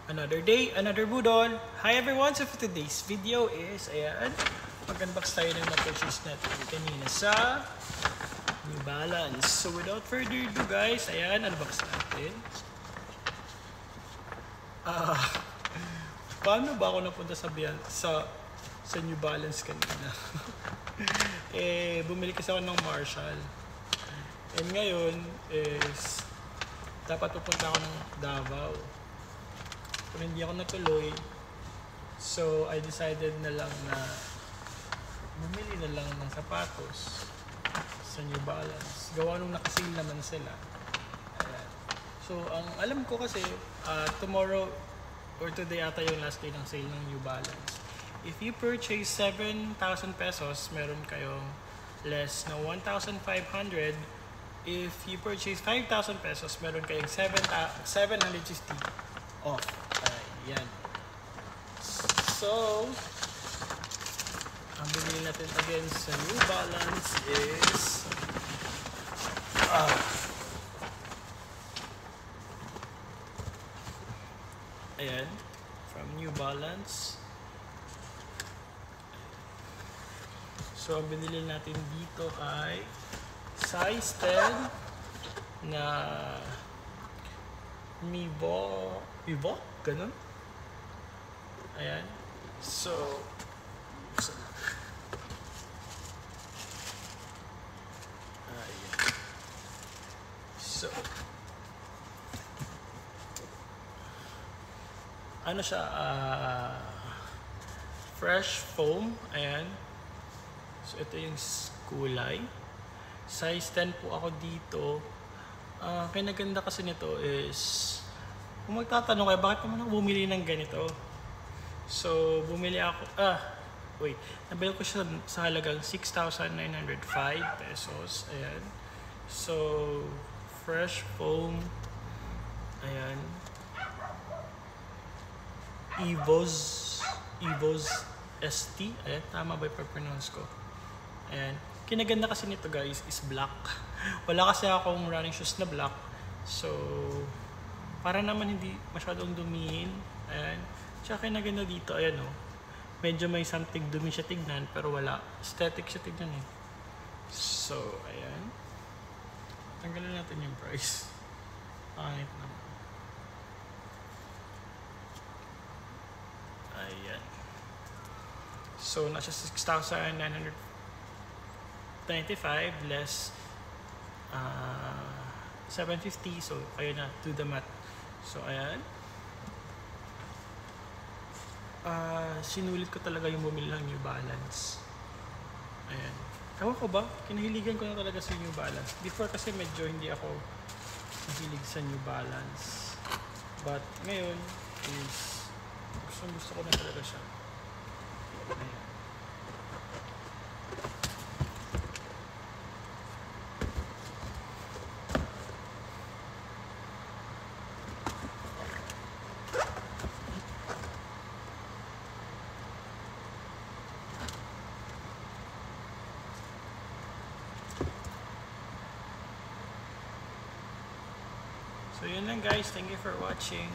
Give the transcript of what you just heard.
Another day, another budol. Hi everyone! So for today's video is, ayan, mag-unbox tayo ng na-purchase natin kanina sa New Balance. So without further ado guys, ayan, unbox natin. Paano ba ako napunta sa New Balance kanina? Bumili kasi ako ng Marshall. And ngayon is dapat pupunta ako ng Davao. Pero hindi ako natuloy. So I decided na lang na bumili na lang ng sapatos sa New Balance. Gawa nung nakasale naman sila. Ayan. So ang alam ko kasi tomorrow or today ata yung last day ng sale ng New Balance. If you purchase 7,000 pesos, meron kayong less na 1,500. If you purchase 5,000 pesos, meron kayong 750 off. Ayan. So, ang binili natin again sa New Balance is ayan, from New Balance. So, ang binili natin dito ay size 10 na Mivo, ganun. Ayan. So, ayan. So, ano siya, fresh foam. Ayan. So, ito yung kulay. Size 10 po ako dito. Kinaganda kasi nito is, kung magtatanong kayo, bakit naman ako bumili ng ganito? So, bumili ako, nabili ko siya sa halagang 6,905 pesos. Ayan. So, fresh foam. Ayan. Evoz ST. Ayan, tama ba yung pronounce ko? Ayan. Kinaganda kasi nito guys is black. Wala kasi akong running shoes na black. So, para naman hindi masyadong dumihin. Ayan. Tsaka kinaganda dito, ayan o. Medyo may something dumi siya tignan, pero wala. Aesthetic siya tignan eh. So, ayan. Tanggalin natin yung price. Pangit naman. Ayan. So, nasa 6,995 less 750. So, kayo na, do the math. So, ayan. Sinulit ko talaga yung bumili ng New Balance. Ayan. Ewan ko ba? Kinahiligan ko na talaga sa New Balance. Before kasi medyo hindi ako nahilig sa New Balance. But ngayon is gusto ko na talaga siya. Ayan. So yun lang guys, thank you for watching.